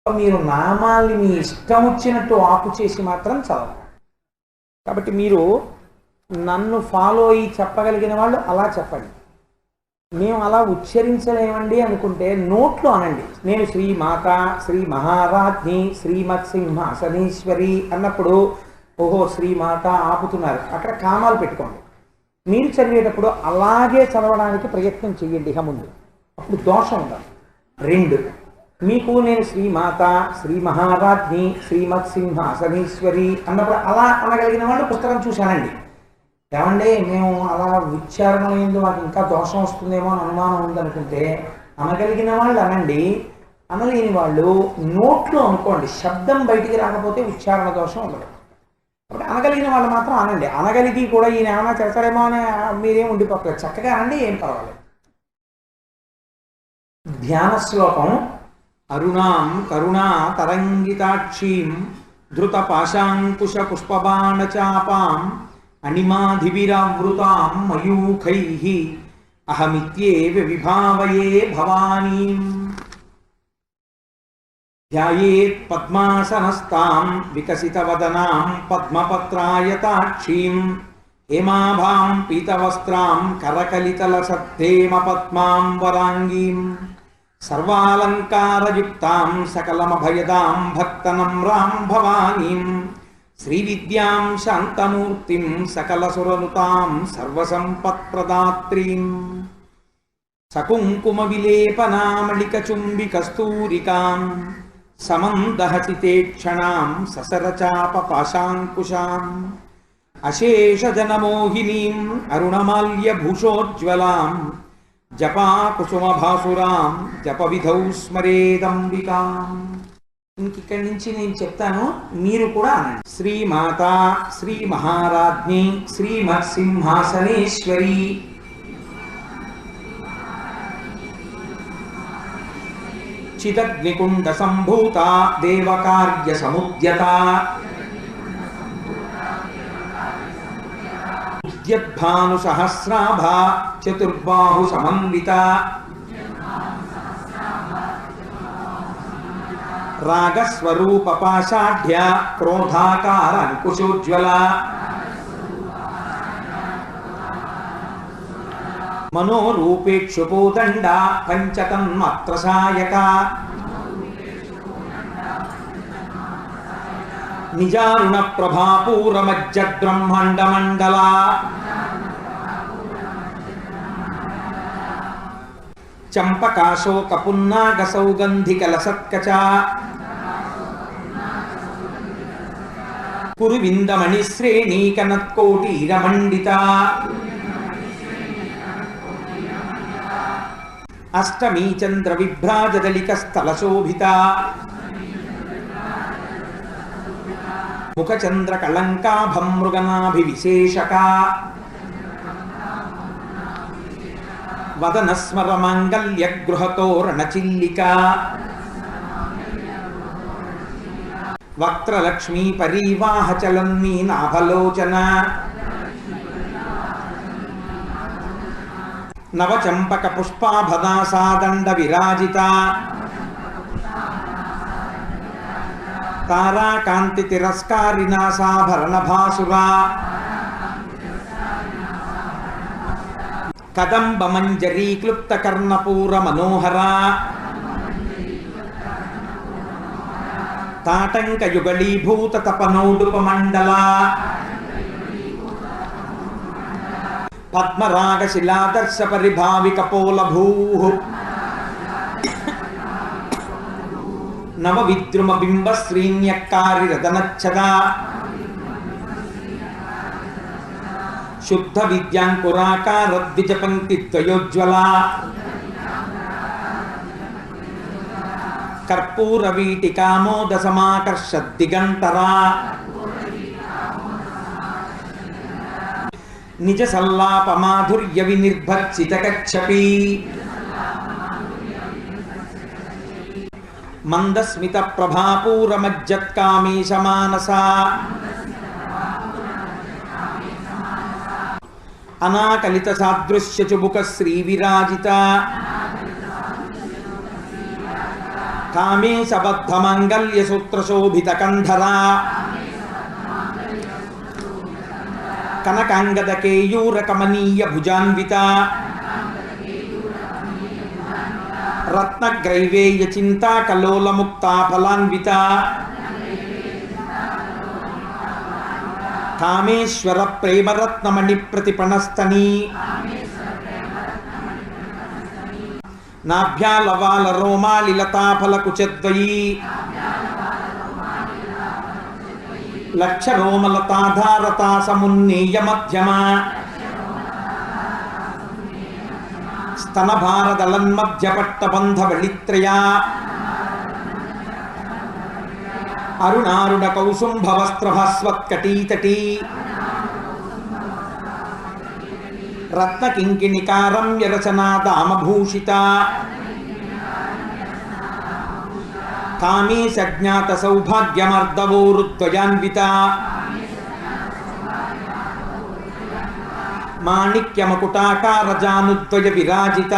మీరు నామాల్ని మీ ఇష్టం వచ్చినట్టు ఆపు చేసి మాత్రం చదవాలి. కాబట్టి మీరు నన్ను ఫాలో అయ్యి చెప్పగలిగిన వాళ్ళు అలా చెప్పండి. మేము అలా ఉచ్చరించలేమండి అనుకుంటే నోట్లో అనండి. నేను శ్రీమాత శ్రీ మహారాజ్ని శ్రీమత్ సింహాసనేశ్వరి అన్నప్పుడు ఓహో శ్రీమాత ఆపుతున్నారు, అక్కడ కామాలు పెట్టుకోండి. మీరు చదివేటప్పుడు అలాగే చదవడానికి ప్రయత్నం చెయ్యండి ఇక ముందు, అప్పుడు దోషం ఉండదు. 2, మీకు నేను శ్రీమాత శ్రీ మహారాజ్ని శ్రీమత్ సింహాసనేశ్వరి అన్నప్పుడు అలా అనగలిగిన వాళ్ళు పుస్తకం చూశానండి. ఏమంటే మేము అలా ఉచ్చారణ ఏందో మాకు ఇంకా దోషం వస్తుందేమో అని అనుమానం ఉందనుకుంటే అనగలిగిన వాళ్ళు అనండి. అనలేని వాళ్ళు నోట్లో అనుకోండి. శబ్దం బయటికి రాకపోతే ఉచ్చారణ దోషం ఉండదు. కాబట్టి అనగలిగిన వాళ్ళు మాత్రం అనండి. అనగలిగి కూడా ఈయన ఏమైనా చేస్తారేమో అని మీరేం ఉండిపోతారు, చక్కగా అనండి, ఏం పర్వాలేదు. ధ్యాన శ్లోకం. అరుణాం కరుణా తరంగితాక్షీం ధృత పాశాంకుశ పుష్పబాణచాపాం అణిమాధివిరావృతాం మయూఖైః అహమిత్యేవ విభావయే భవానీం. ధ్యాయేత్ పద్మాసనస్తాం వికసితవదనాం పద్మపత్రాయతాక్షీం హేమాభాం పీతవస్త్రాం కరకలితలసద్ధేమ పద్మాం వరాంగీం సర్వాలంకారయుక్తాం సకలమభయదాం భక్తనమ్రాం భవానీం శ్రీవిద్యాం శాంతమూర్తిం సకలసురనుతాం సర్వసంపత్ప్రదాత్రీం సకుంకుమ విలేపనామళికచుంబికస్తూరికాం సమందహసితేక్షణాం ససరచాప పాశాంకుశాం అశేషజనమోహినీం అరుణమాల్యభూషోజ్వలాం జపాకుసుమభాసురాం జపవిధౌ స్మరేదంబికాం. ఇంకిక్కడి నుంచి నేను చెప్తాను, మీరు కూడా అనండి. శ్రీమాత శ్రీ మహారాజ్ఞి శ్రీమత్ సింహాసనేశ్వరి చిదగ్నికుండ సంభూత దేవకార్య సముద్యత ఉద్యద్భాను సహస్రాభ చతుర్బాహు సమన్విత రాగస్వరూప పాషాఢ్య క్రోధాకార అంకుశోజ్వల మనోరూపేక్షుపోదండ పంచతన్మాత్రసాయక నిజారుణ ప్రభాపూరమజ్జద్బ్రహ్మాండమండల చంపకాశోక పున్నాగ సౌగంధికలసత్కచ కురువిందమణి శ్రేణీకనత్కోటీరమండిత అష్టమీ చంద్ర విభ్రాజదలిక స్థలశోభిత ముఖచంద్ర కళంకాభం మృగనాభివిశేషక వదనస్మర మాంగల్య గృహతోరణచిల్లిక వక్త్రలక్ష్మీ పరీవాహ చలన్నీ నాభలోచన నవచంపక పుష్పాభదాసాదండ విరాజిత తారాకాంతి తిరస్కారినాసాభరణ భాసురా కదంబ మంజరీ క్లుప్త కర్ణపూర మనోహర తాటంక యుగళీభూత తపనోడుపమండల పద్మరాగ శిలాదర్శ పరిభావిక పోలభూ నవ విద్రుమ బింబ శ్రీన్యక్కారి రతనచ్చద శుద్ధ విద్యాంకురాకార ద్విజపంక్తి ద్వయోజ్వల కర్పూర వీటికామోద సమాకర్ష దిగంతరా నిజ సల్లాప మాధుర్య వినిర్భత్సిత కచ్చపి మందస్మిత ప్రభాపూర మజ్జత్కామీశ మానస అనాకలిత సాదృశ్య చుబుక శ్రీ విరాజిత కామేశబద్ధ మాంగళ్య సూత్ర శోభిత కంధరా కనకాంగద కేయూర కమనీయ భుజాన్విత రత్నగ్రైవేయ చింతా కలోల ముక్తా ఫలాన్విత కామేశ్వర ప్రేమరత్నమణి ప్రతిపణస్తని నాభ్యాలవాల రోమాలిలతాఫలకుచద్వయీ లక్ష రోమలతాధారతా సమున్నేయ మధ్యమ స్తన భారదళన్మధ్యపట్టబంధ బళిత్రయా అరుణారుణ కౌసుంభవస్త్రభస్వత్కటీతటీ రత్నకింకిణికారమ్య రచనా దామభూషిత కామేశజ్ఞాత సౌభాగ్యమర్దవోరుద్వయాన్విత మాణిక్యమకుటాకార జానుద్వయ విరాజిత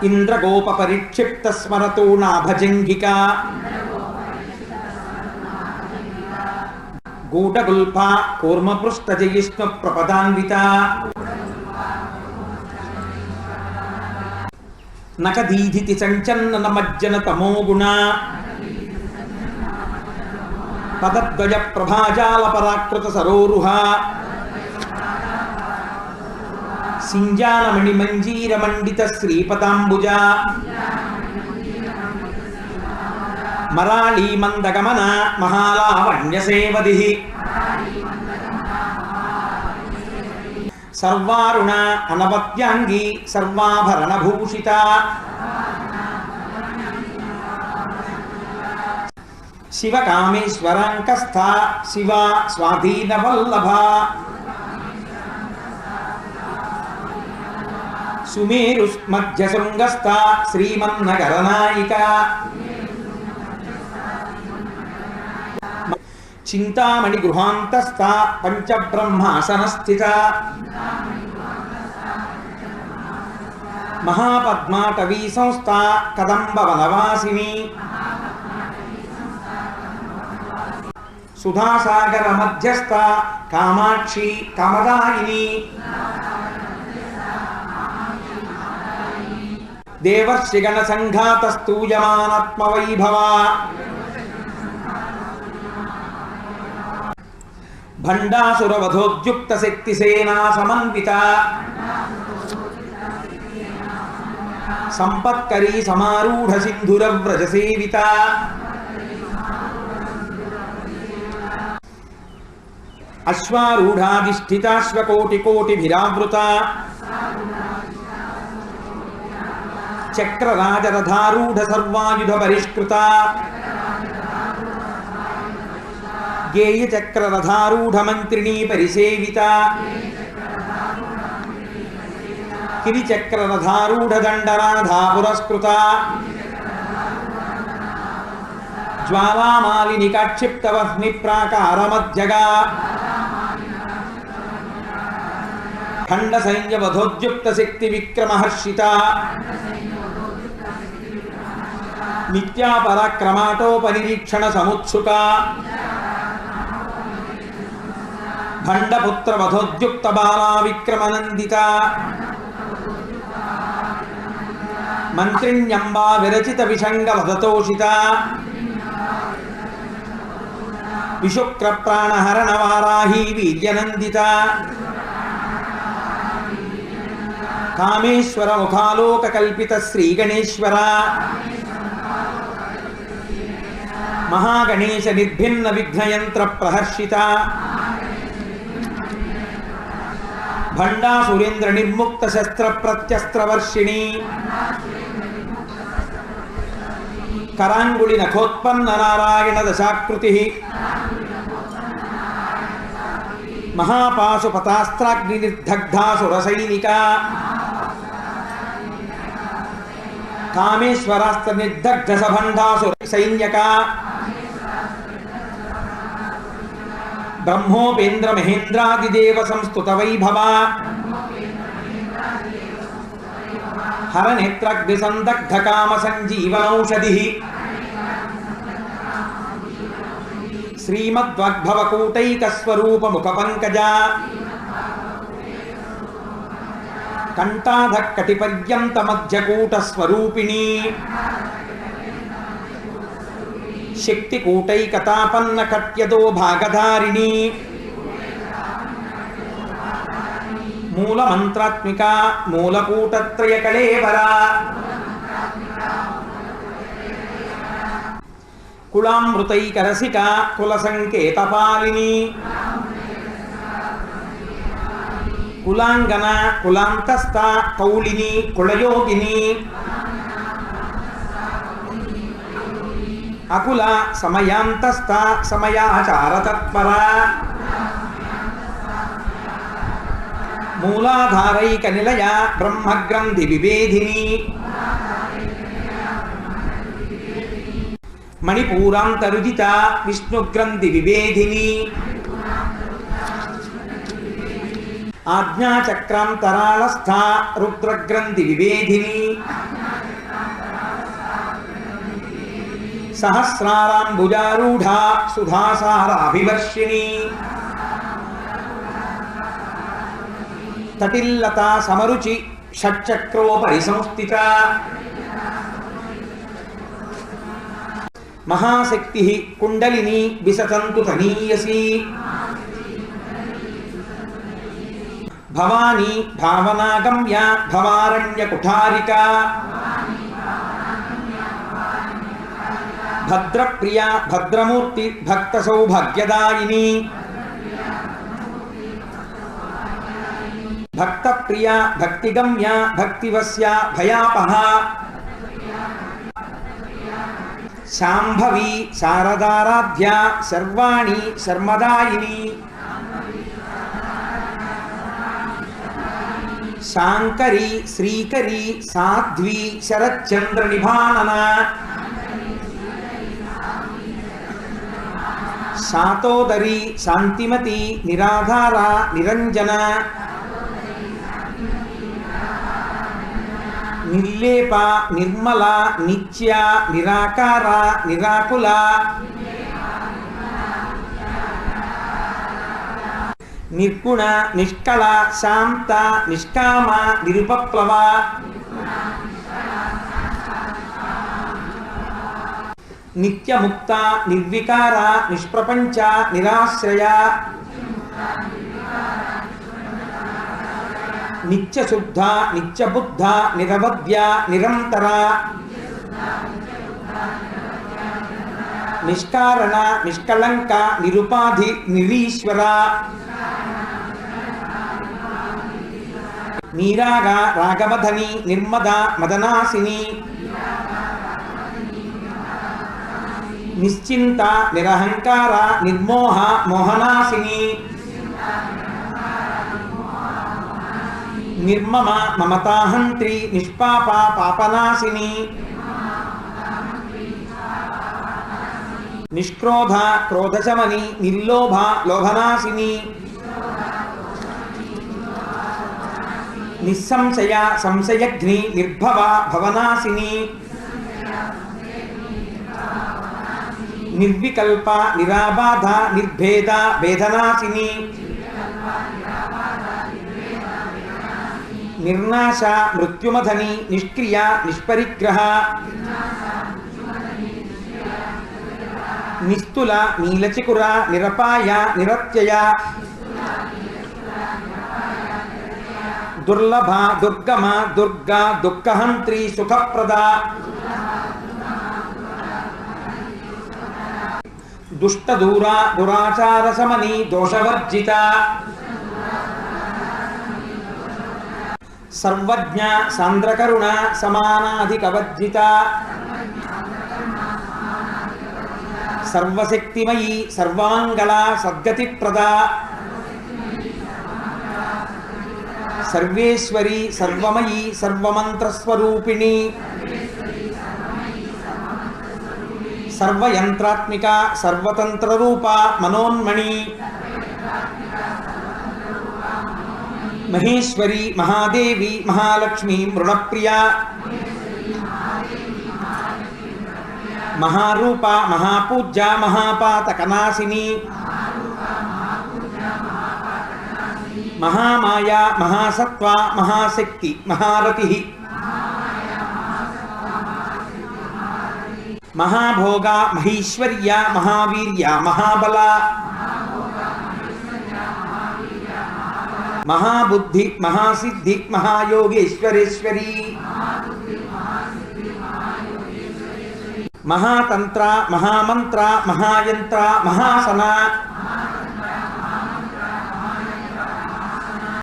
ఇంద్రగోప పరిక్షిప్త స్మరతో నాభజంఘిక గూఢగుల్ఫ కూర్మపృష్టజయిష్ణు ప్రపదాన్విత నకదీధితి సంచన్నన మజ్జన తమోగుణ పదద్వయ ప్రభాజాల పరాకృత సరోరుహ సింజానమణి మంజీర మండిత శ్రీపదాంబుజ మరాళీ మందగమన మహాలావణ్య సేవది సర్వారుణ అనవత్యాంగి సర్వాభరణ భూషిత శివకామేశ్వరాంకస్థ శివ స్వాధీన వల్లభ సుమేరు మధ్య శృంగస్థ శ్రీమన్నగరనాయిక చింతామణి గృహాంతస్థ పంచబ్రహ్మాసనస్థిత మహాపద్మాటవీ సంస్థ కదంబ వనవాసిని సుధాసాగర మధ్యస్థ కామాక్షి కామదాయిని దేవర్షిగణ సంఘాత స్తూయమానాత్మ వైభవ భండాసురవధోద్యుక్త శక్తిసేనా సమన్విత సంపత్కరీ సమారూఢ సింధురవ్రజ సేవిత అశ్వారూఢాధిష్ఠితాశ్వకోటికోటిభిరావృత చక్రరాజరథారూఢ సర్వాయుధ పరిష్కృత గేయ చక్రరథారూఢ మంత్రిణీ పరిసేవిత కిరిచక్రరథారూఢ దండరాధా పురస్కృత జ్వాలామాలిని కాక్షిప్త వహ్ని ప్రాకార మధ్యగా ఖండ సైన్య వధోద్యుక్త శక్తి విక్రమహర్షిత నిత్యా పరాక్రమాటోపనిరీక్షణ సముత్సుక భండపుత్ర వధోద్యుక్త బాలా విక్రమనందిత మంత్రిణ్యంబా విరచిత విషంగ వధతోషిత విశుక్ర ప్రాణహరణ వారాహీ వీర్యనందిత కామేశ్వర ముఖాలోక కల్పిత శ్రీ గణేశ్వర మహాగణేశ నిర్భిన్న విఘ్నయంత్ర ప్రహర్షిత భండాసురేంద్ర నిర్ముక్త శస్త్ర ప్రత్యస్త్రవర్షిణి కరాంగుళి నఖోత్పన్న నారాయణ దశాకృతి మహాపాశుపతాస్త్రాగ్ని నిర్దగ్ధాసురసైనిక కామేశ్వరాస్త్ర నిర్దగ్ధ సభండాసుర సైన్యక బ్రహ్మోపేంద్ర మహేంద్రాదిదేవ సంస్తుత వైభవ हरनेत्रग्निसन्दग्धकामसञ्जीवनौषधिः श्रीमद्वाग्भवकूटैकस्वरूपमुखपङ्कजा कण्ठाधःकटिपर्यन्तमध्यकूटस्वरूपिणी शक्तिकूटैकतापन्नकट्यदो भागधारिणी मूलमन्त्रात्मिका मूलकूटत्रयकलेवरा कुलामृतैकरसिका कुलसङ्केतपालिनी कुलांगना कुलांतस्था कौलिनी कुलयोगिनी अकुल समयांतस्था समयाचारतत्परा मूलाधारैकनिलया ब्रह्मग्रन्थि विभेदिनी मणिपूरान्तरुदिता विष्णुग्रन्थि विभेदिनी आज्ञाचक्रान्तरालस्था रुद्रग्रन्थि विभेदिनी सहस्राराम्बुजारूढा सुधासाराभिवर्षिणी तटिल्लता समरुचि षट्चक्रोपरि संस्थिता महाशक्तिः कुण्डलिनी विसतन्तु तनीयसी भवानी भावनागम्या भवारण्यकुठारिका भद्रप्रिया भद्रमूर्ति भक्तसौभाग्यदायिनी भक्तप्रिया भक्तिगम्या भक्तिवस्या भयापहा शाम्भवी शारदाराध्या सर्वाणि शर्मदायिनी शांकरी श्रीकरी साध्वी शरच्चंद्रनिभानना शातोदरी शांतिमती निराधारा निरंजना निर्लेपा निर्मला नित्या निराकारा निराकुला निर्गुण निष्कल शांत निष्काम निरुपप्लवा नित्यमुक्ता निर्विकारा निष्प्रपंच निराश्रया नित्यशुद्ध नित्यबुद्ध निरवध्य निरंतरा निष्कारण निष्कलंक निरुपाधि निरीश्वरा नीराग रागवधनी निर्मदा मदनासिनी निश्चिंता निरहंकार निर्मोह मोहनासिनी निर्मम ममताहंत्री निष्पापा पापनाशिनी निष्क्रोध क्रोधशमनी निर्लोभ लोभनाशिनी निस्संशय संशयग्नि निर्भव भवनाशिनी निर्विकल्प निराबाध निर्भेद वेदनाशिनी निर्नाश मृत्युमधनी निष्क्रिया निष्परिग्रह निस्तुल नीलचिकुर निरपाय निरत्यय दुर्लभ दुर्गम दुर्गा दुःखहंत्री सुखप्रदा दुष्टदूरा दुराचार समनी दोषवर्जिता सर्वज्ञ सांद्रकरुण समानाधिकवर्जिता सर्वशक्तिमयी सर्वांगला सद्गतिप्रदा सर्वेश्वरी सर्वमयी सर्वमंत्रस्वरूपिणी सर्वयंत्रात्मिका सर्वतंत्ररूपा मनोन्मणि మహేశ్వరి మహాదేవి మహాలక్ష్మి మృణప్రియా మహారూప మహాపూజ్య మహాపాతకనాశిని మహామాయా మహాసత్వ మహాశక్తి మహారతి మహాభోగ మహేశ్వర్య మహావీర్య మహాబల మహాబుద్ధి మహాసిద్ధి మహాయోగేశ్వరేశ్వరి మహాతంత్ర మహామంత్ర మహాయంత్ర మహాసన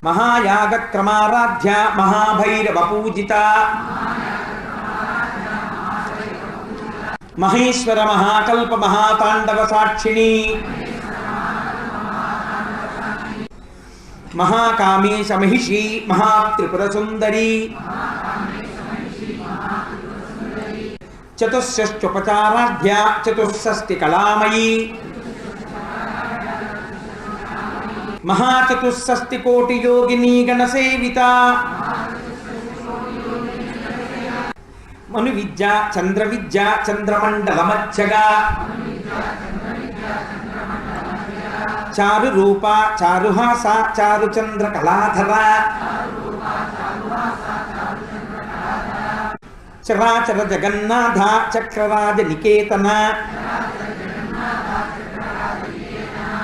మహాయాగక్రమారాధ్య మహాభైరవ పూజిత మహేశ్వర మహాకల్ప మహాతాండవ సాక్షిణి మహాకామేశ మహిషి మహాత్రిపుర సుందరి చతుషష్ట్యుపచారాధ్య చతుషష్టి కళామయీ మహాచతుషష్టి కోటి యోగిని గణసేవిత మను విద్య చంద్ర విద్య చంద్రమండల మధ్యగా చారు రూప చారుహాస చారు చంద్ర కళాధర చరాచర జగన్నాథ చక్రరాజ నికేతన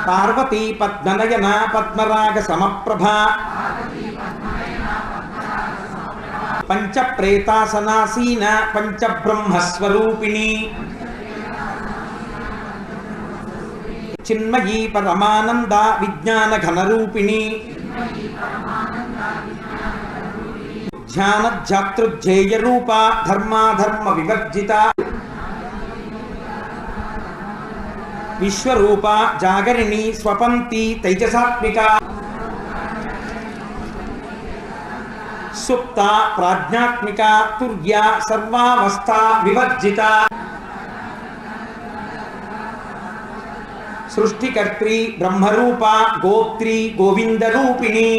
పార్వతీ పద్మనయన పద్మరాగ సమప్రభ పంచప్రేతాసనాసీన పంచబ్రహ్మస్వరూపిణి చిన్మయీ పరమానంద విజ్ఞాన ఘనరూపిణి ధ్యానధ్యాతృధ్యేయ రూప ధర్మాధర్మ వివర్జిత విశ్వరూప జాగరిణి స్వపంతి తైజసాత్మిక సుప్త ప్రాజ్ఞాత్మిక తుర్య సర్వావస్థ వివర్జిత సృష్టికర్త్రి బ్రహ్మరూప గోత్రి గోవిందరూపిణి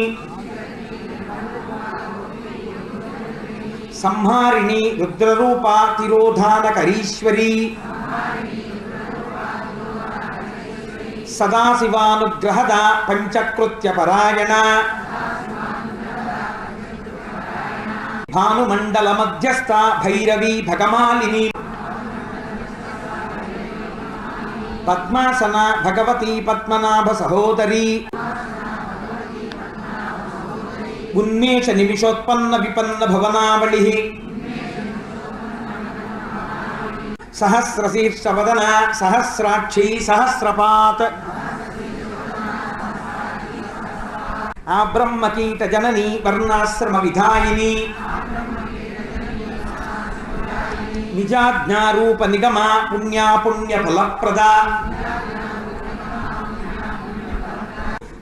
సంహారిణి రుద్రరూప తిరోధానకరీశ్వరి సదాశివానుగ్రహద పంచకృత్య పరాయణ భానుమండల మధ్యస్థ భైరవీ భగమాలిని పద్మాసన భగవతి పద్మనాభ సహోదరి ఉన్మేష నిమిషోత్పన్న విపన్న భవనావళి సహస్రశీర్షవదన సహస్రాక్షి సహస్రపాత్ ఆ బ్రహ్మకీట జనని వర్ణాశ్రమ విధాయిని నిజాజ్ఞారూప నిగమ పుణ్యాపుణ్య ఫలప్రద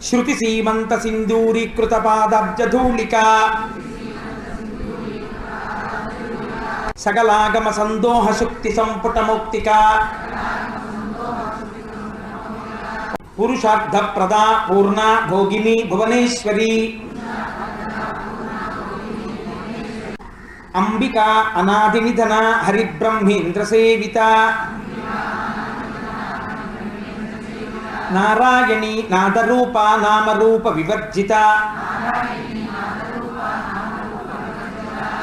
శృతి సీమంత సింధూరీకృత పాదాబ్జధూళిక సకలాగమ సందోహ శుక్తి సంపుట మౌక్తిక పురుషార్థ ప్రదా పూర్ణ భోగిని భువనేశ్వరి అంబికా అనాది నిధన హరిబ్రహ్మేంద్ర సేవిత నారాయణి నాదరూప నామరూప వివర్జిత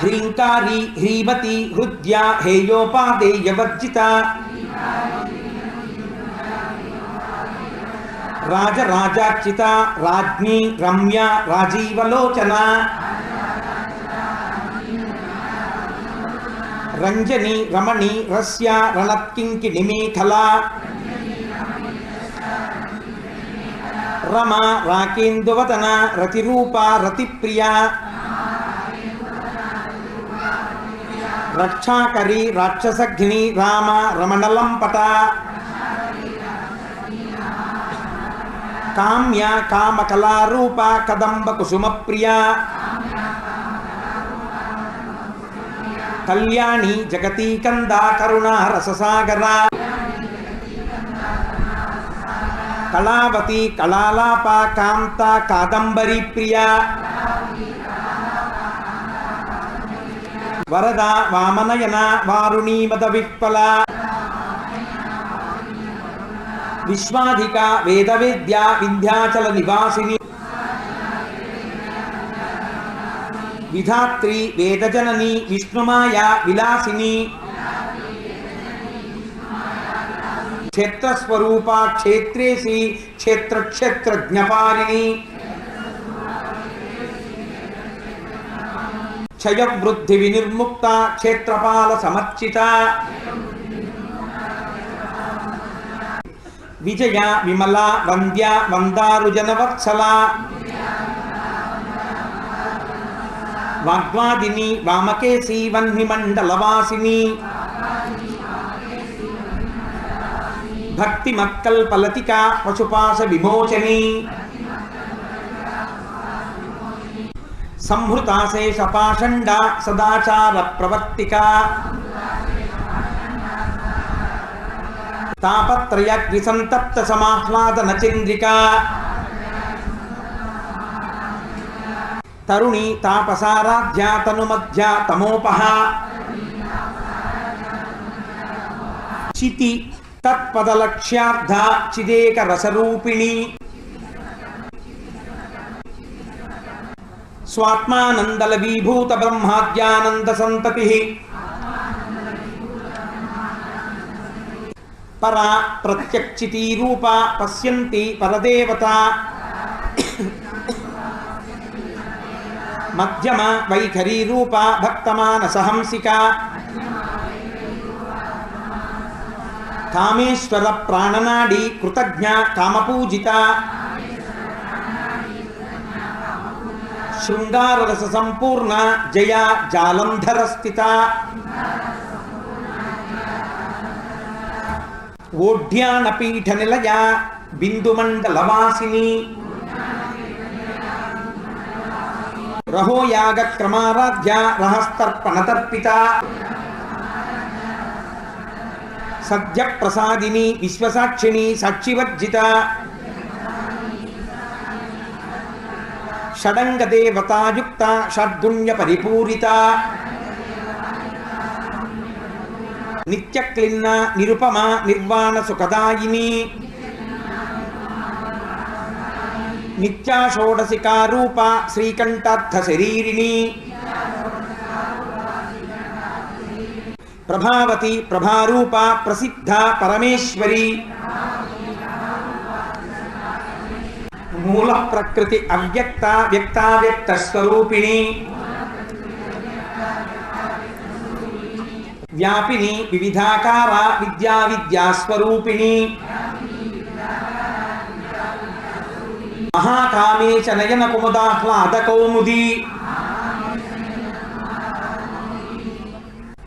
హ్రీంకారి హ్రీమతి హృద్య హేయోపాదేయవర్జిత రాజరాజార్చిత రాజ్ఞి రమ్య రాజీవలోచన రంజని రమణి రస్య రణత్కింకిణి మేఖల రమ రాకేందువదన రతిరూప రతిప్రియ రక్షాకరి రాక్షసఘ్ని రామ రమణలంపట కామ్య కామకళారూప కదంబ కుసుమప్రియ కళ్యాణి జగతీకంద కరుణ రససాగర కళావతి కళాలాప కాంత కాదంబరి ప్రియ వరద వామనయన వారుణీ మద విహ్వల విశ్వాధిక వేదవేద్య వింధ్యాచల నివాసిని విధాత్రి వేదజనని విష్ణుమాయా విలాసిని క్షేత్రస్వరూపా క్షేత్రేసి క్షేత్రక్షేత్రజ్ఞపారిణి క్షయవృద్ధి వినిర్ముక్త క్షేత్రపాల సమర్చిత విజయ విమల వంద్య వందారుజనవత్సల వాగ్వాదిని వామకేశీ వహ్నిమండలవాసిని భక్తిమత్కల్పలతిక పశుపాశ విమోచని సంహృతాశేషపాషండ సదాచార ప్రవర్తిక తాపత్రయగ్నిసంతప్త సమాహ్లాదన చంద్రిక తరుణి తాపసారాధ్య తనుమధ్య తమోపహ చితి తత్పదలక్ష్యార్థ చిదేక రసరూపిణి స్వాత్మానందల విభూత బ్రహ్మాద్యానంద సంతతి పరా ప్రత్యక్షితి రూప పశ్యంతి పరదేవత మధ్యమ వైఖరీ రూప భక్తమానసహంసిక కామేశ్వర ప్రాణనాడి కృతజ్ఞ కామపూజిత శృంగారరస సంపూర్ణ జయ జాలంధర స్థిత ఓఢ్యానపీఠ నిలయ బిందుమండలవాసిని రహోయాగ క్రమారాధ్య రహస్తర్పణతర్పిత సద్య ప్రసాదిని విశ్వసాక్షిణి సాక్షివర్జిత షడంగదేవతాయుక్త షడ్గుణ్య పరిపూరిత నిత్యక్లిన్న నిరుపమ నిర్వాణ సుఖదాయిని నిత్యా షోడశికారూప శ్రీకంఠార్థ శరీరిణి ప్రభావతి ప్రభారూప ప్రసిద్ధ పరమేశ్వరి మూల ప్రకృతి అవ్యక్త వ్యక్తావ్యక్త స్వరూపిణి వ్యాపిని వివిధాకార విద్యా విద్యాస్వరూపిణి మహాకామేశ నయన కుముదాహ్లాద కౌముది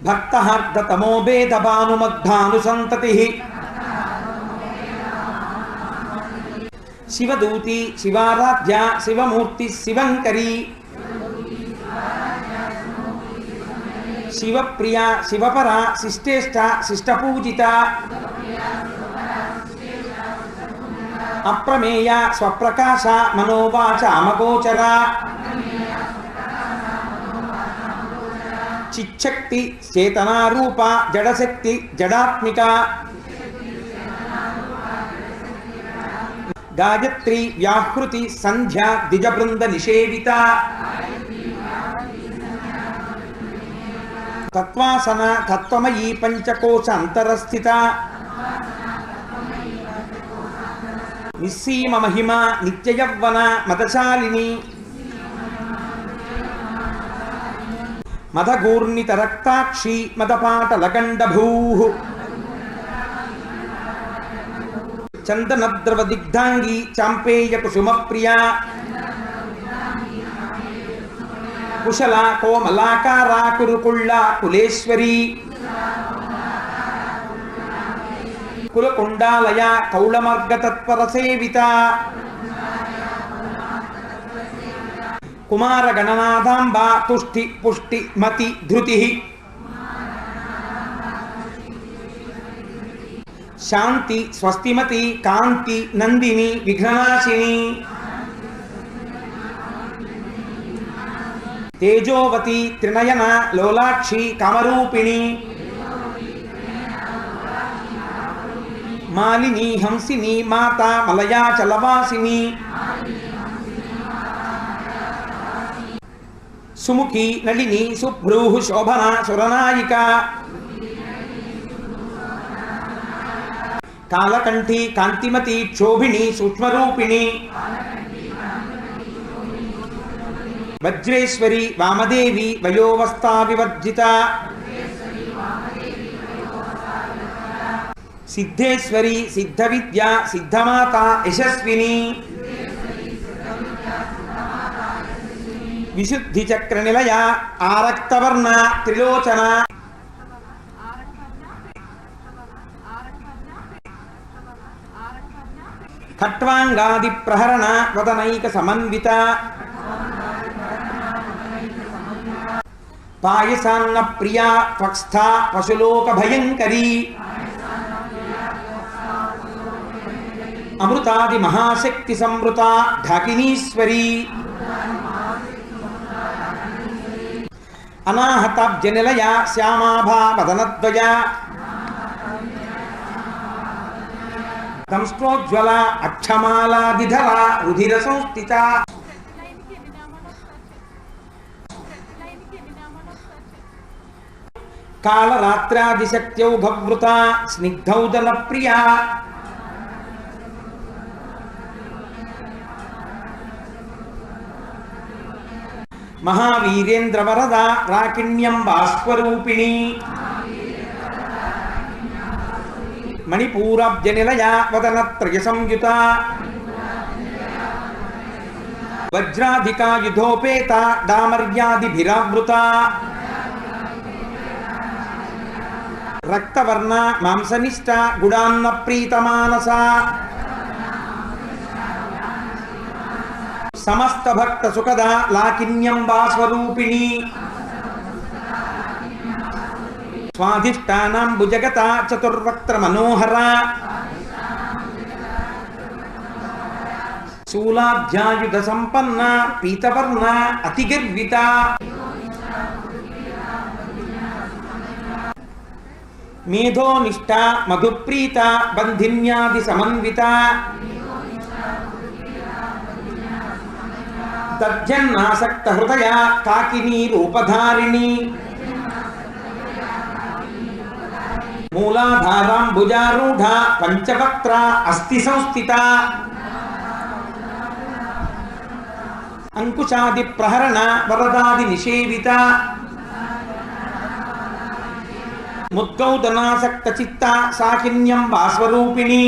భక్తహార్దతమోభేద భానుమద్భానుసంతతి శివదూతి శివారాధ్య శివమూర్తి శివంకరి శివప్రియ శివపర శిష్టేష్ట శిష్టపూజిత అప్రమేయ స్వప్రకాశ మనోవాచ అమగోచర చిచ్చక్తి చేతనారూప జడశక్తి జడాత్మిక గాయత్రి వ్యాహృతి సంధ్య ద్విజబృంద నిషేవిత తత్వాసన తత్వమయీ పంచకోశ అంతరస్థిత నిస్సీమ మహిమ నిత్యయవ్వన మదశాలిని మదగూర్ణిత రక్తాక్షి మదపాటలగండభూ చందనద్రవ దిగ్ధాంగి చాంపేయ కుసుమప్రియ కుశల కోమలాకార కురుకుళ్ళ కులేశ్వరి కులకుండాలయ కౌళమర్గతత్పర సేవిత కుమార గణనాథాంబ తుష్టి పుష్టి మతి ధృతి శాంతి స్వస్తిమతి కాంతి నందిని విఘ్ననాశిని తేజోవతి త్రినయన లోలాక్షి కామరూపిణి మాలిని హంసిని మాత మలయా చలవాసిని సుముఖి నళిని సుభ్రూః శోభన సురనాయిక కాలకంఠి కాంతిమతి క్షోభిణి సూక్ష్మరూపిణి వజ్రేశ్వరి వామదేవి వయోవస్థా వివర్జిత సిద్ధేశ్వరి సిద్ధ విద్య సిద్ధమాత యశస్విని విశుద్ధి చక్ర నిలయ ఆరక్తవర్ణ త్రిలోచన ఖట్వాంగాది ప్రహరణ వదనైక సమన్విత పాయసాన్న ప్రియా త్వక్స్థ పశులోక భయంకరీ అమృతాది మహాశక్తి సంవృత ఢాకినీశ్వరీ అనాహతాబ్జనిలయ శ్యామాభా వదనద్వయ దంష్ట్రోజ్వల అక్షమాలాదిధర రుధిర సంస్థిత కాళరాత్రాదిశక్త్యౌఘవృత స్నిగ్ధౌదన ప్రియా మహావీరేంద్ర వరద రాకిణ్యం భాస్వరూపిణి మణిపూరాబ్జనిలయ వదనత్రయ సంయుత వజ్రాధికాయుధోపేత డామర్యాదిభిరావృత రక్తవర్ణ మాంసనిష్ట గుడాన్న ప్రీతమానస సమస్త భక్త సుఖద లాకిన్యంబా స్వరూపిణి స్వాధిష్టానాం భుజగత చతుర్వక్త్ర మనోహర శూలాధ్యాయుధ సంపన్న పీతవర్ణ అతిగర్విత మేధోనిష్ట మధుప్రీత బంధిన్యాది సమన్విత తజ్జన్నాసక్త హృదయ కాకినీ రూపధారిణి మూలాధారాంబుజారూఢ పంచవక్త్ర అస్థి సంస్థిత అంకుశాది ప్రహరణ వరదాది నిషేవిత ముద్గౌదనాసక్త చిత్త సాకిన్యం వాస్వరూపిణి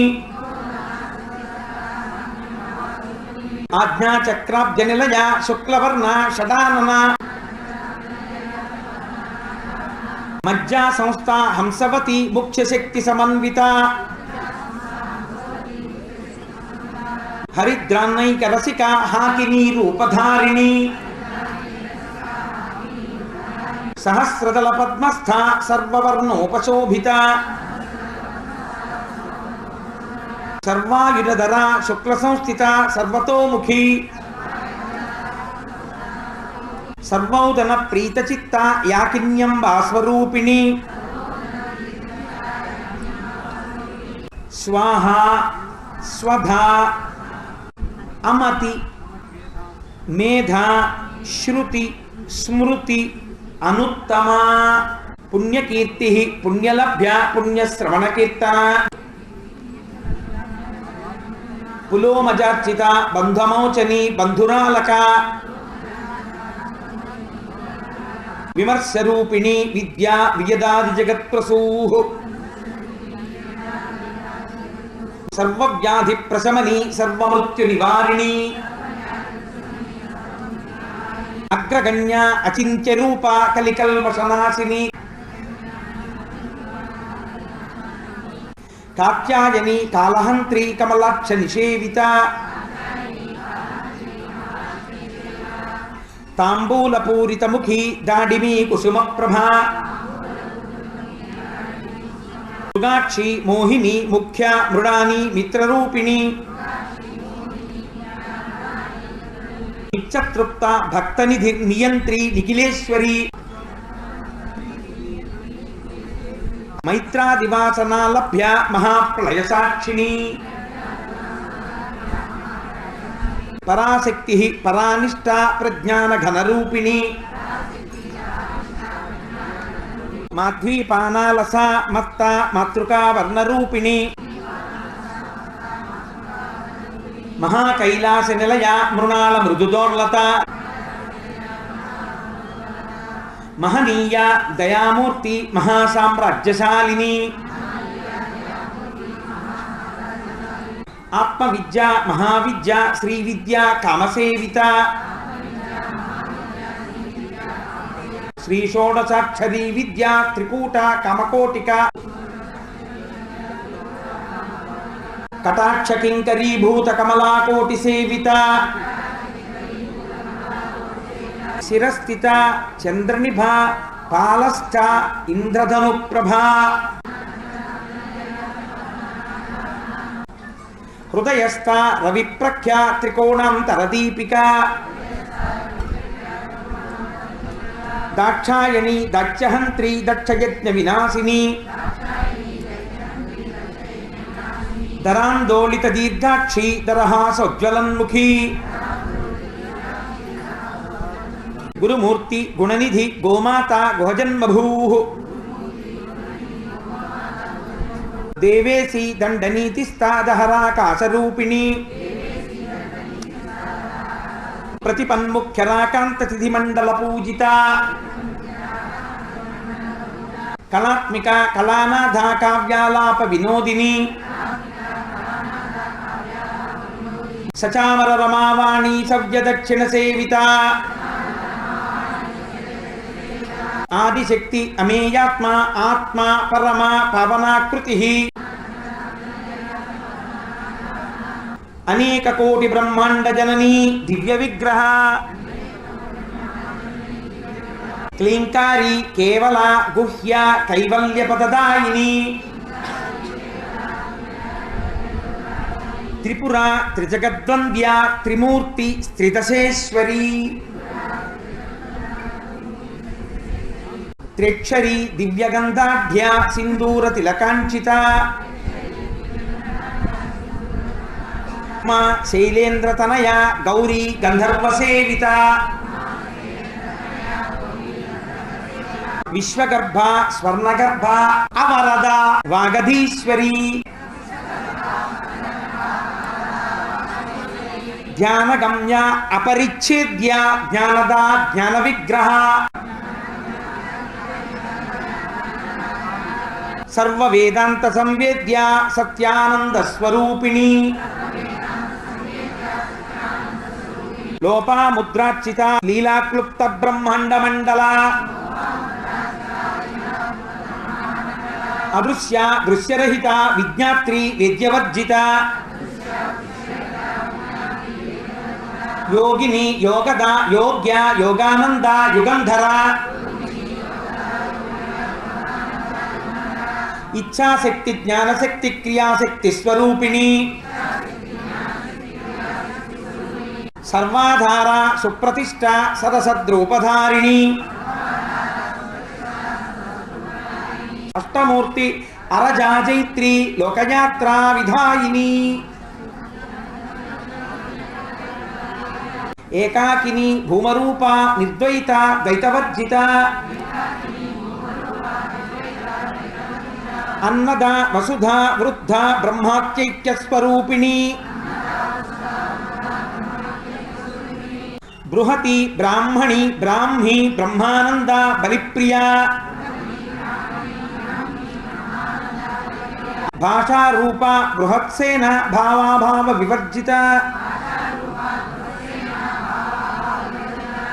ఆజ్ఞాచక్రాబ్జనిలయ శుక్లవర్ణ షడానన మజ్జా సంస్థ హంసవతి ముఖ్యశక్తి సమన్విత హరిద్రాన్నైక రసిక హాకినీ రూపధారిణి సహస్రదళ పద్మస్థ సర్వవర్ణోపశోభిత సర్వాయుధర శుక్ల సంస్థిత సర్వతోముఖి సర్వౌదన ప్రీతచిత్త యాకిన్యం వాస్వరూపిణి స్వాహ స్వధా అమతి మేధ శృతి స్మృతి అనుత్తమ పుణ్యకీర్తి పుణ్యలభ్య పుణ్యశ్రవణకీర్తన పులోమజార్చిత బంధమోచని బంధురాలక విమర్శరూపిణి విద్యా వియదాది జగత్ప్రసూః సర్వవ్యాధి ప్రశమని సర్వమృత్యు నివారిణి అగ్రగణ్య అచింత్య రూప కలికల్మషనాశిని కాత్యాయని కాలహంత్రి కమలాక్ష నిషేవిత తాంబూలపూరితముఖి దాడిమీ కుసుమప్రభా మృగాక్షి మోహిని ముఖ్య మృడాని మిత్రరూపిణి నిత్యత్ర సంతృప్త భక్తనిధి నియంత్రి నిఖిలేశ్వరి మైత్రాదివాసనాలభ్య మహాప్రళయ సాక్షిణి పరాశక్తి పరానిష్ట ప్రజ్ఞాన ఘనరూపిణి మాధ్వీపానాలస మత్త మాతృకా వర్ణరూపిణి మహాకైలాస నిలయ మృణాళ మృదుదోర్లత మహనీయ దయామూర్తి మహాసామ్రాజ్యశాలిని ఆత్మవిద్య మహావిద్య శ్రీవిద్య కామసేవిత శ్రీ షోడశాక్షరీ విద్య త్రికూట కామకోటిక కటాక్ష కింకరీభూత కమలాకోటి సేవిత శిరస్థిత చంద్రనిభ పాలస్థ ఇంద్రధను ప్రభా హృదయస్థ రవిప్రఖ్య త్రికోణాంతరదీపిక దాక్షాయణి దక్షహంత్రి దక్షయజ్ఞ వినాశిని దరాందోళిత దీర్ఘాక్షి దరహాసోజ్వలన్ముఖి గురుమూర్తి గుణనిధి గోమాత గుహజన్మభూ దేవేసి దండనీతిస్తాదహరాకాశరూపిణి ప్రతిపన్ముఖ్యరాకాంతతిథిమండల పూజిత కళాత్మిక కళానాథ కావ్యాలాప వినోదిని సచామర రమావాణి సవ్య దక్షిణ సేవిత ఆదిశక్తి అమేయాత్మ ఆత్మ పరమ పవనాకృతి అనేక కోటి బ్రహ్మాండ జననీ దివ్య విగ్రహ క్లీంకారి కేవల గుహ్య కైవల్య పదదాయిని త్రిపుర త్రిజగద్వంద్య త్రిమూర్తి స్థితశేశ్వరి త్రిక్షరి దివ్యగంధాఢ్య సింధూర తిలకాంచిత మా శైలేంద్రతనయ గౌరీ గంధర్వసేవిత విశ్వగర్భ స్వర్ణగర్భ అవరద వాగధీశ్వరి ధ్యానగమ్య అపరిచ్ఛేద్య జ్ఞానద జ్ఞాన విగ్రహ సర్వ వేదాంత సంవేద్య సత్యానంద స్వరూపిణి లోపాముద్రార్చిత లీలాక్లుప్త బ్రహ్మాండ మండల అదృశ్య దృశ్యరహిత విజ్ఞాత్రి వేద్యవర్జిత యోగిని యోగద యోగ్య యోగానంద యుగంధర ఇచ్ఛాశక్తి జ్ఞానశక్తి క్రియాశక్తి స్వరూపిణి సర్వాధార సుప్రతిష్ట సదసద్రూపధారిణి అష్టమూర్తి అరజాజైత్రి లోకయాత్రా విధాయిని ఏకాకిని భూమరూప నిర్ద్వైత ద్వైతవర్జిత అన్నద వసుధ వృద్ధ బ్రహ్మాత్యైక్యస్వరూపిణి బృహతి బ్రాహ్మణి బ్రాహ్మి బ్రహ్మానంద బలిప్రియ భాషారూప బృహత్సేన భావాభావ వివర్జిత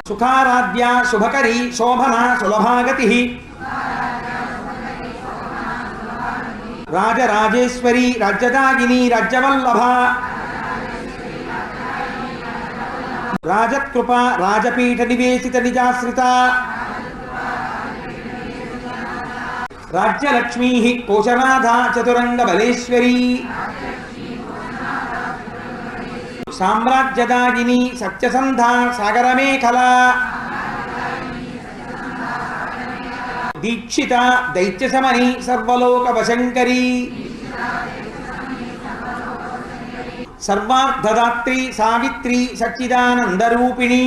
సుఖారాధ్య శుభకరి శోభన సులభాగతి రాజరాజేశ్వరి రాజ్యదాగిని రాజ్యవల్లభ రాజత్కృప రాజపీఠ నివేశిత నిజాశ్రిత రాజ్యలక్ష్మీ పోషనాథ చతురంగ బలేశ్వరీ సామ్రాజ్యదాయిని సత్యసంధా సాగరమేఖల దీక్షిత దైత్యశమని సర్వలోక వశంకరీ సర్వార్థదాత్రి సావిత్రి సచ్చిదానందరూపిణి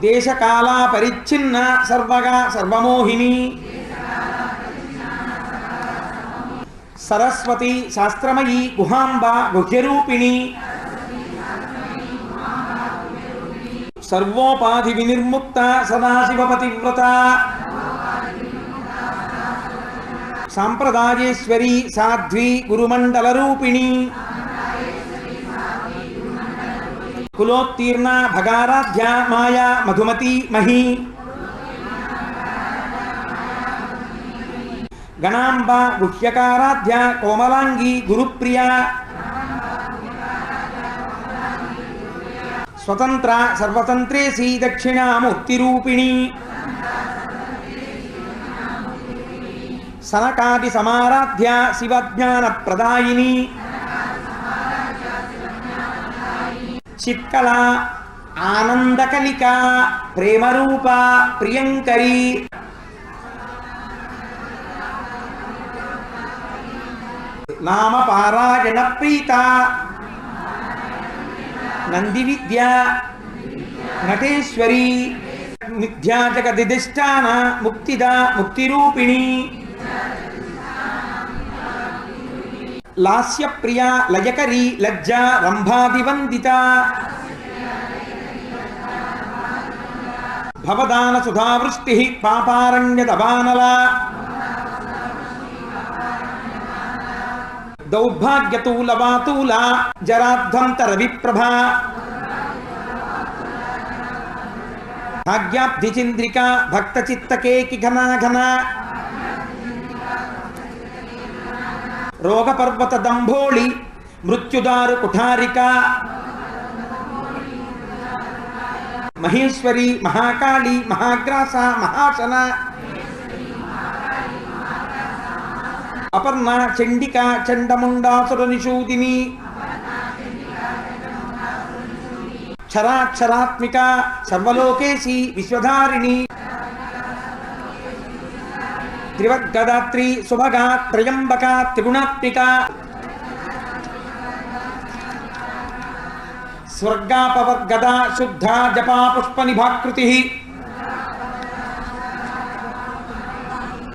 దేశకాల పరిచ్ఛిన్న సర్వగా సర్వమోహిని సరస్వతి శాస్త్రమయీ గుహాంబ గుహ్యరూపిణి సర్వోపాధి వినిర్ముక్త సదాశివపతివ్రత సాంప్రదాయేశ్వరీ సాధ్వి గురుమండల రూపిణి కులోత్తీర్ణ భగారాధ్య మాయా మధుమతి మహి గణాంబ గుహ్యకారాధ్య కోమలాంగి గురుప్రియ స్వతంత్ర సర్వతంత్రేసి దక్షిణామూర్తిరూపిణి సనకాది సమారాధ్య శివజ్ఞాన ప్రదాయిని చిత్కళ ఆనందకలిక ప్రేమరూప ప్రియంకరి నామపారాయణ ప్రీత నంది విద్య నటేశ్వరి నిత్యా జగదిధిష్టాన ముక్తిద ముక్తిరూపిణి లాస్యప్రియ లయకరి లజ్జా రంభాదివందిత భవదాన సుధావృష్టి పాపారణ్యదవానల దౌర్భాగ్యతూలవాతూల జరాధ్వంతర విప్రభ భాగ్యాబ్ధిచింద్రిక భక్తచిత్తకేకి ఘనాఘన రోగపర్వత దంభోళి మృత్యుదారు కుఠారిక మహేశ్వరి మహాకాళి మహాగ్రాస మహాసన అపర్ణ చండిక చండముండాసుర నిషూదిని క్షరాక్షరాత్మిక సర్వలోకేశి విశ్వధారిణి త్రివర్గదాత్రి సుభగా త్రయంబక త్రిగుణాత్మిక స్వర్గాపవర్గద శుద్ధ జపా పుష్పనిభాకృతి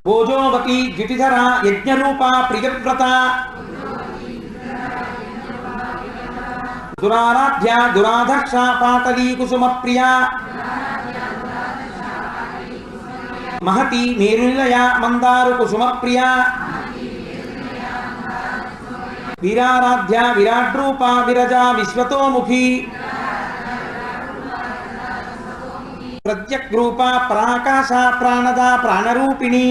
భోజోవతి ద్యుతిధర యజ్ఞరూప ప్రియవ్రత దురారాధ్య దురాధక్ష పాటలీ కుసుమ ప్రియ మహతి మేరునిలయ మందారు కుసుమ ప్రియ వీరారాధ్య విరాడ్రూప విరజా విశ్వతోముఖి ప్రత్యగ్రూప ప్రాకాశ ప్రాణద ప్రాణరూపిణి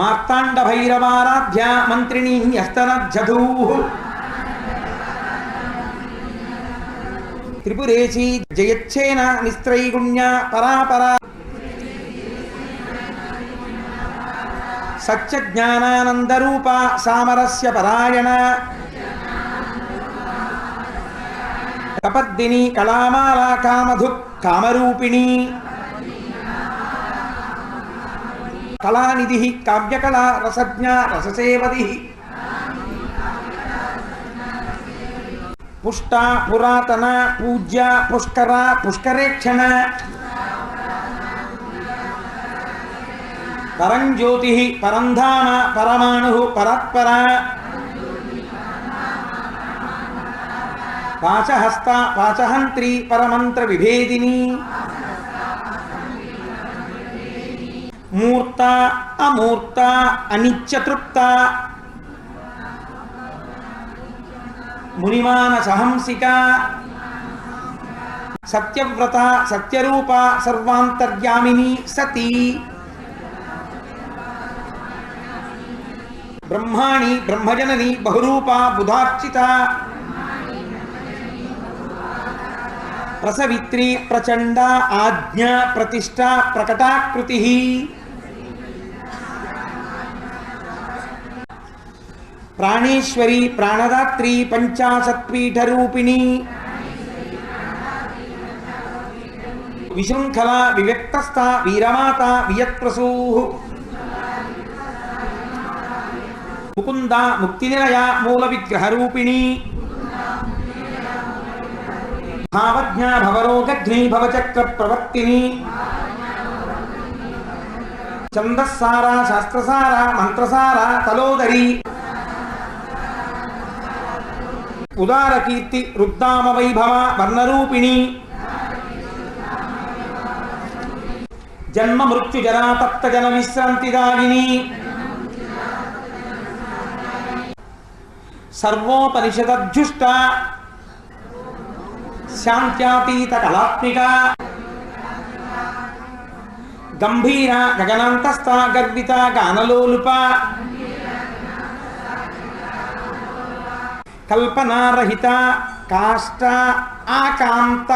మార్తాండ భైరవారాధ్య మంత్రిణీ న్యస్తనజ్జధూ త్రిపురేశీ జయచ్ఛేన నిస్త్రైగుణ్య పరాపర సత్యజ్ఞానానందరూప సామరస్య పరాయణ కపర్దిని కళామాల కామధు కామరూపిణి కళానిధి కావ్యకళ రసజ్ఞ రససేవది పుష్ట పురాతన పూజ్య పుష్కర పుష్కరేక్షణ పరంజ్యోతి పరంధామ పరమాణు పరాత్పర పాశహస్త పాశహంత్రి పరమంత్ర విభేదిని మూర్త అమూర్త అనిత్యతృప్త మునిమాన సహంసిక సత్యవ్రత సత్యరూప సర్వాంతర్యామిని సతీ బ్రహ్మాణి బ్రహ్మజనని బహురూప బుధార్చిత ప్రసవిత్రి ప్రచండ ఆజ్ఞ ప్రతిష్ట ప్రకటాకృతి ప్రాణేశ్వరి ప్రాణదాత్రి పంచాశత్పీఠరూపిణి విశృంఖల వివ్యక్తస్థ వీరమాత వియత్ప్రసూ ముకుంద ముక్తినిలయ మూల విగ్రహరూపిణి భావజ్ఞ భవరోగఘ్ని భవచక్ర ప్రవర్తిని ఛందస్సార శాస్త్రసార మంత్రసార తలోదరి ఉదార కీర్తి రుద్దామ వైభవ వర్ణరూపిణి జన్మ మృత్యు జరా తప్త జన విశ్రాంతిదాయిని సర్వోపనిషదజ్జుష్ట శాంత్యాతీత కళాత్మిక గంభీర గగనాంతస్థ గర్విత గానలోలుప కల్పనారహిత కాష్ట ఆకాంత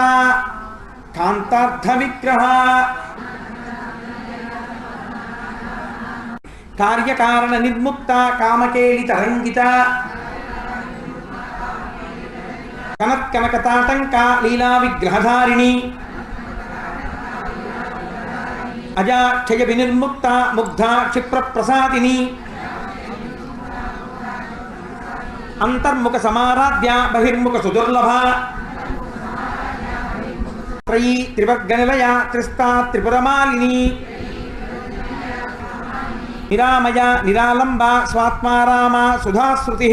కాంతార్థ విగ్రహ కార్యకారణ నిర్ముక్త కామకేళి తరంగిత కనత్కనకతాటంక లీలా విగ్రహధారిణి అజాక్షయ వినిర్ముక్త ముగ్ధ క్షిప్ర ప్రసాదిని అంతర్ముఖ సమారాధ్య బహిర్ముఖ సుదుర్లభ త్రయీ త్రివర్గనిలయ త్రిస్తా త్రిపురమాలిని నిరామయ నిరాలంబ స్వాత్మారామ సుధాశ్రుతి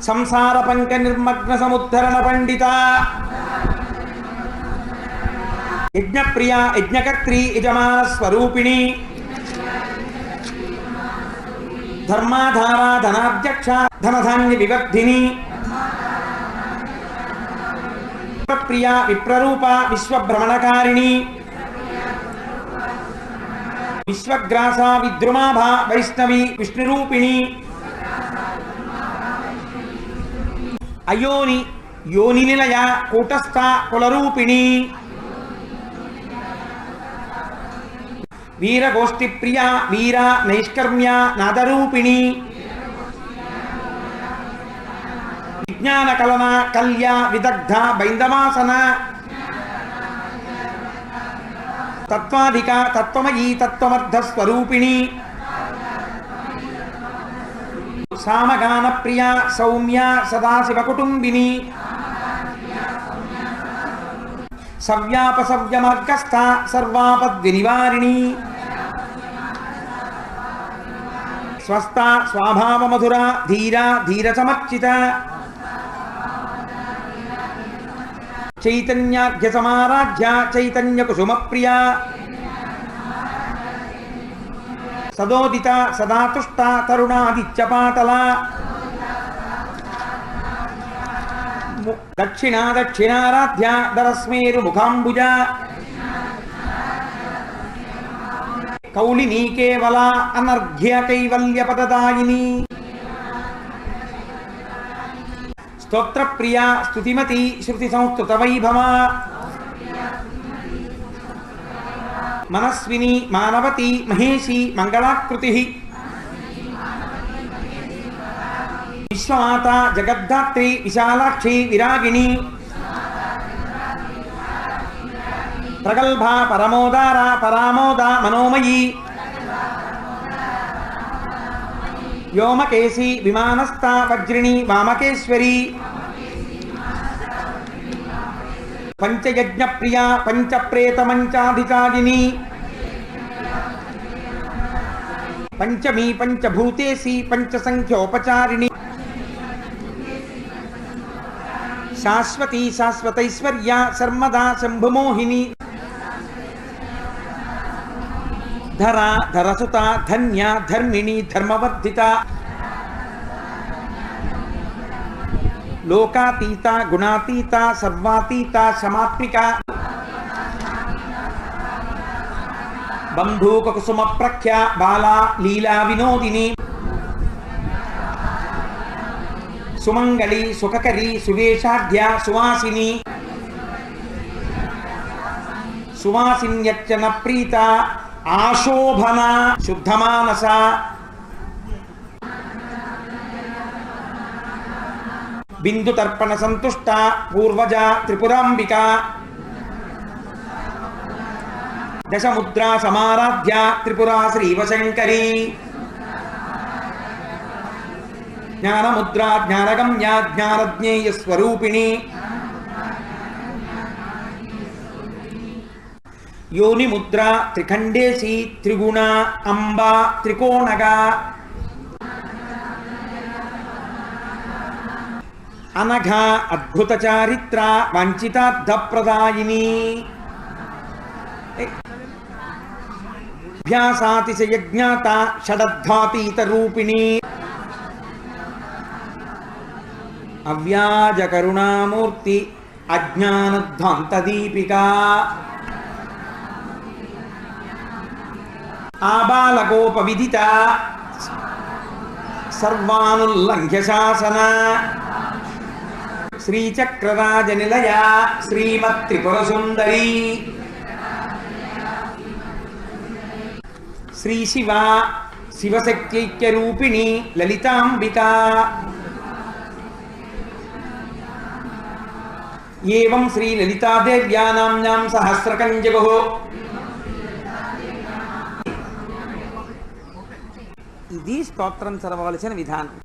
సంసార పంక నిర్మగ్న సముద్ధరణ పండిత యజ్ఞప్రియ యజ్ఞకర్త్రి యజమాన స్వరూపిణి ధర్మాధార ధనాధ్యక్ష ధనధాన్య వివర్ధిని ప్రియ విప్రరూప విశ్వభ్రమణకారిణి విశ్వగ్రాస విద్రుమాభ వైష్ణవి విష్ణురూపిణి అయోని యోని నిలయ కూటస్థ కులరూపిణి వీరగోష్ఠి ప్రియ వీర నైష్కర్మ్య నాదరూపిణి విజ్ఞాన కలన కల్య విదగ్ధ బైందవాసన తత్వాధిక తత్వమయీ తత్వమర్థ స్వరూపిణి సామగాన ప్రియ సౌమ్య సదాశివ కుటుంబిని సవ్యాపసవ్యమార్గస్థ సర్వాపద్వినివారిణి స్వస్థ స్వాభావమధుర ధీర ధీరసమర్చిత చైతన్యార్ఘ్య సమారాధ్య చైతన్య కుసుమ ప్రియ సదోదిత సదాతుష్ట తరుణాదిత్యపాటల దక్షిణ దక్షిణారాధ్య దరస్మేరు ముఖాంబుజ కౌలినీ కేవల అనర్ఘ్య కైవల్య పదదాయిని స్తోత్ర ప్రియ స్తుతిమతి శృతి సంస్కృత వైభవ మనస్విని మానవతి మహేషి మంగళాకృతి విశ్వమాత జగద్ధాత్రి విశాలాక్షి విరాగిణి ప్రగల్భ పరమోదార పరామోద మనోమయీ వ్యోమకేశి విమానస్థ వజ్రిణి వామకేశ్వరి పంచయజ్ఞ ప్రియ పంచప్రేతమంచాధికారిణి పంచమీ పంచభూతేసి పంచసంఖ్యోపచారిణి శాశ్వతీ శాశ్వతైశ్వర్య సర్మదా శంభుమోహిని ధర ధరసుత ధన్య ధర్మిణి ధర్మవర్ధిత లోకాతీత గుణాతీత సర్వాతీత సమాత్మిక బంధూక కుసుమ ప్రఖ్య బాలా లీలా వినోదిని సుమంగళి సుఖకరి సువేషాఢ్య సువాసిని సువాసిన్యర్చన ప్రీత ఆశోభన శుద్ధమానస బిందు తర్పణ సంతుష్ట పూర్వజ త్రిపురాంబిక దశముద్రా సమారాధ్య త్రిపురా శ్రీవశంకరీ జ్ఞానముద్రా జ్ఞానగమ్య జ్ఞానజ్ఞేయ స్వరూపిణి యోనిముద్ర త్రిఖండేశీ త్రిగుణ అంబా త్రికోణగా అనఘ అద్భుత చారిత్ర వంచితార్థప్రదాయిని అభ్యాసాతిశయజ్ఞాత షడద్ధాతీత రూపిణి అవ్యాజ కరుణామూర్తి అజ్ఞానధ్వంతదీపిక ఆబాలగోపవిదిత సర్వానుల్లంఘ్య శాసన శ్రీచక్రరాజనిలయ శ్రీమత్త్రిపురసుందరీ శ్రీశివ శివశక్త్యైక్యరూపిణి లలితాంబిక ఏవం శ్రీలలితాదేవ్యా నామ్నాం సహస్రకంజగో. ఇది స్తోత్రం చదవవలసిన విధానం.